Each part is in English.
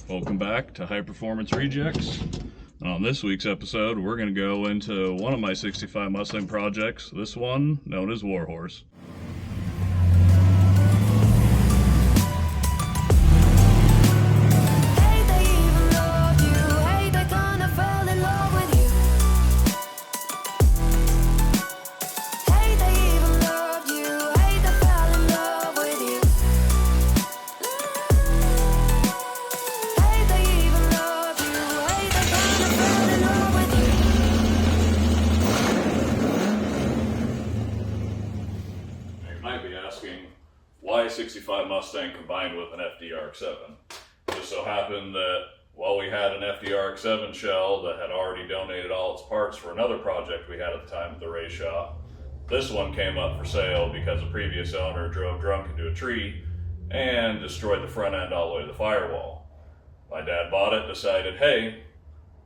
Welcome back to High Performance Rejects. And on this week's episode, we're going to go into one of my 65 Mustang projects, this one known as Warhorse. Why 65 Mustang combined with an FD-RX7? Just so happened that while we had an FD-RX7 shell that had already donated all its parts for another project we had at the time at the race shop, this one came up for sale because a previous owner drove drunk into a tree and destroyed the front end all the way to the firewall. My dad bought it, decided, hey,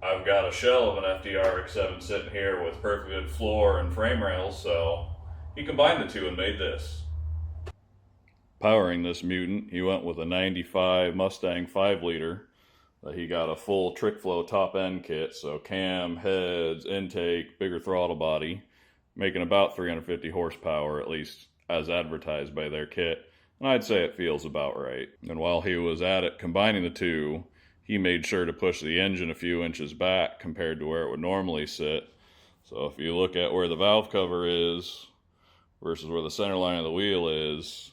I've got a shell of an FD-RX7 sitting here with perfectly good floor and frame rails, so he combined the two and made this. Powering this mutant, he went with a 95 Mustang 5-liter. He got a full trick flow top end kit, so cam, heads, intake, bigger throttle body, making about 350 horsepower, at least as advertised by their kit. And I'd say it feels about right. And while he was at it combining the two, he made sure to push the engine a few inches back compared to where it would normally sit. So if you look at where the valve cover is versus where the center line of the wheel is,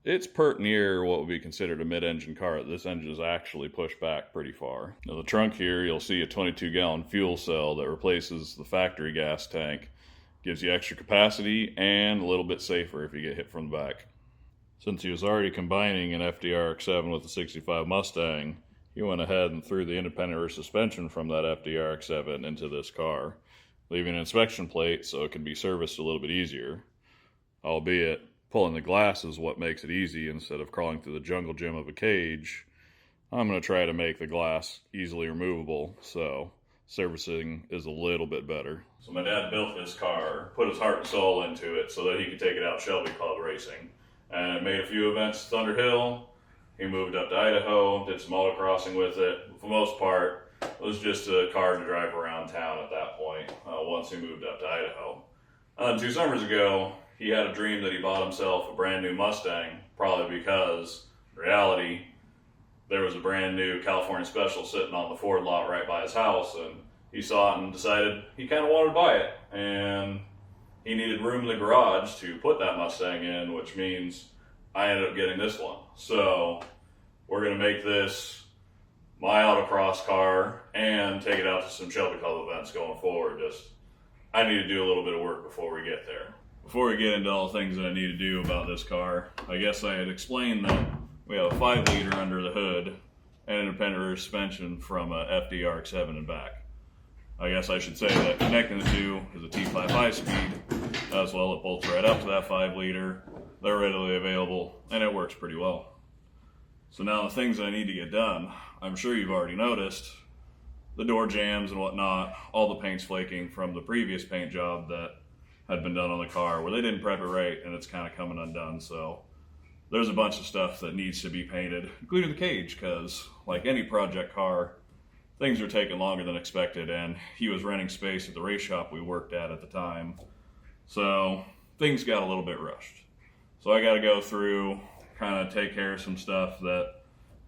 it's pert near what would be considered a mid-engine car. This engine is actually pushed back pretty far. Now the trunk here, you'll see a 22-gallon fuel cell that replaces the factory gas tank. Gives you extra capacity and a little bit safer if you get hit from the back. Since he was already combining an FD-RX7 with the 65 Mustang, he went ahead and threw the independent rear suspension from that FD-RX7 into this car, leaving an inspection plate so it can be serviced a little bit easier. Albeit, pulling the glass is what makes it easy instead of crawling through the jungle gym of a cage. I'm going to try to make the glass easily removable, so servicing is a little bit better. So my dad built this car, put his heart and soul into it so that he could take it out Shelby Club racing. And made a few events at Thunder Hill. He moved up to Idaho, did some autocrossing with it. For the most part, it was just a car to drive around town at that point, once he moved up to Idaho. 2 summers ago, he had a dream that he bought himself a brand new Mustang, probably because, in reality, there was a brand new California Special sitting on the Ford lot right by his house, and he saw it and decided he kind of wanted to buy it. And he needed room in the garage to put that Mustang in, which means I ended up getting this one. So we're going to make this my autocross car and take it out to some Shelby Club events going forward. I need to do a little bit of work before we get there. Before we get into all the things that I need to do about this car, I guess I had explained that we have a 5-liter under the hood and independent rear suspension from a FD-RX7 and back. I guess I should say that connecting the two is a T5 5-speed. As well, it bolts right up to that 5-liter. They're readily available, and it works pretty well. So now the things that I need to get done, I'm sure you've already noticed, the door jams and whatnot, all the paint's flaking from the previous paint job that had been done on the car where they didn't prep it right and it's kind of coming undone. So there's a bunch of stuff that needs to be painted, including the cage, because like any project car, things are taking longer than expected, and he was renting space at the race shop we worked at the time. So things got a little bit rushed. So I got to go through, kind of take care of some stuff that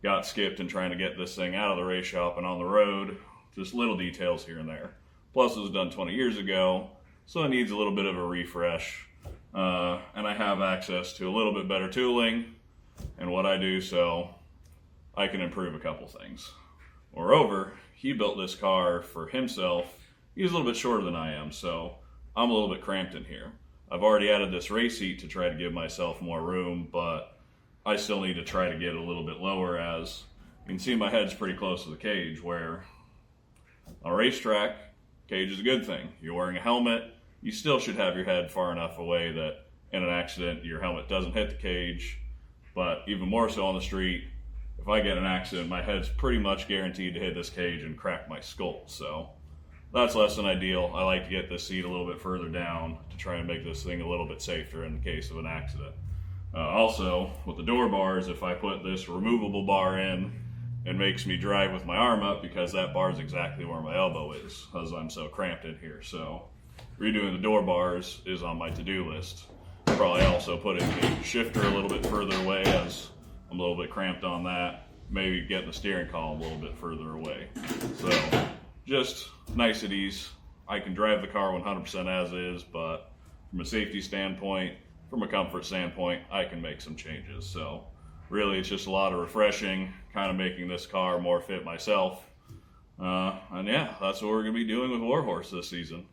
got skipped in trying to get this thing out of the race shop and on the road. Just little details here and there. Plus it was done 20 years ago, so it needs a little bit of a refresh. And I have access to a little bit better tooling and what I do, so I can improve a couple things. Moreover, he built this car for himself. He's a little bit shorter than I am, so I'm a little bit cramped in here. I've already added this race seat to try to give myself more room, but I still need to try to get it a little bit lower, as you can see my head's pretty close to the cage, where on a racetrack, cage is a good thing. You're wearing a helmet, you still should have your head far enough away that in an accident your helmet doesn't hit the cage. But even more so on the street, if I get in an accident, my head's pretty much guaranteed to hit this cage and crack my skull. So that's less than ideal. I like to get this seat a little bit further down to try and make this thing a little bit safer in the case of an accident. Also, with the door bars, if I put this removable bar in, and makes me drive with my arm up because that bar is exactly where my elbow is because I'm so cramped in here. So redoing the door bars is on my to-do list. Probably also putting the shifter a little bit further away as I'm a little bit cramped on that. Maybe getting the steering column a little bit further away. So just niceties. I can drive the car 100% as is, but from a safety standpoint, from a comfort standpoint, I can make some changes. So really it's just a lot of refreshing, kind of making this car more fit myself. And yeah, that's what we're gonna be doing with Warhorse this season.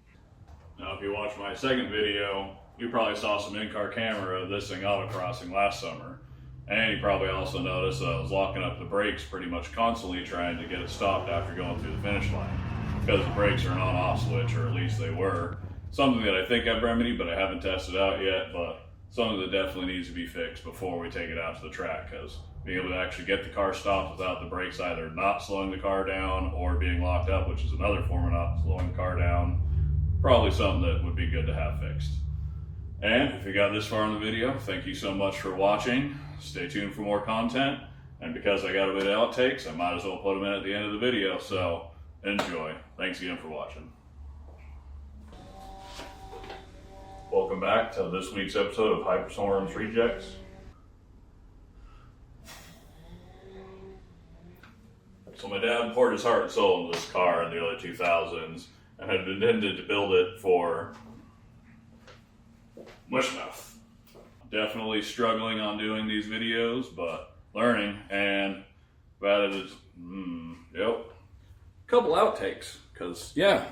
Now, if you watched my second video, you probably saw some in-car camera of this thing autocrossing last summer. And you probably also noticed that I was locking up the brakes pretty much constantly trying to get it stopped after going through the finish line. Because the brakes are an on-off switch, or at least they were. Something that I think I've remedied, but I haven't tested out yet, but something that definitely needs to be fixed before we take it out to the track, because being able to actually get the car stopped without the brakes either not slowing the car down or being locked up, which is another form of not slowing the car down, probably something that would be good to have fixed. And if you got this far in the video, thank you so much for watching. Stay tuned for more content. And because I got a bit of outtakes, I might as well put them in at the end of the video. So enjoy. Thanks again for watching. Welcome back to this week's episode of Hyperstorm's Rejects. So my dad poured his heart and soul into this car in the early 2000s and had intended to build it for Mushmouth. Definitely struggling on doing these videos, but learning, and about it is, yep. Couple outtakes, because yeah,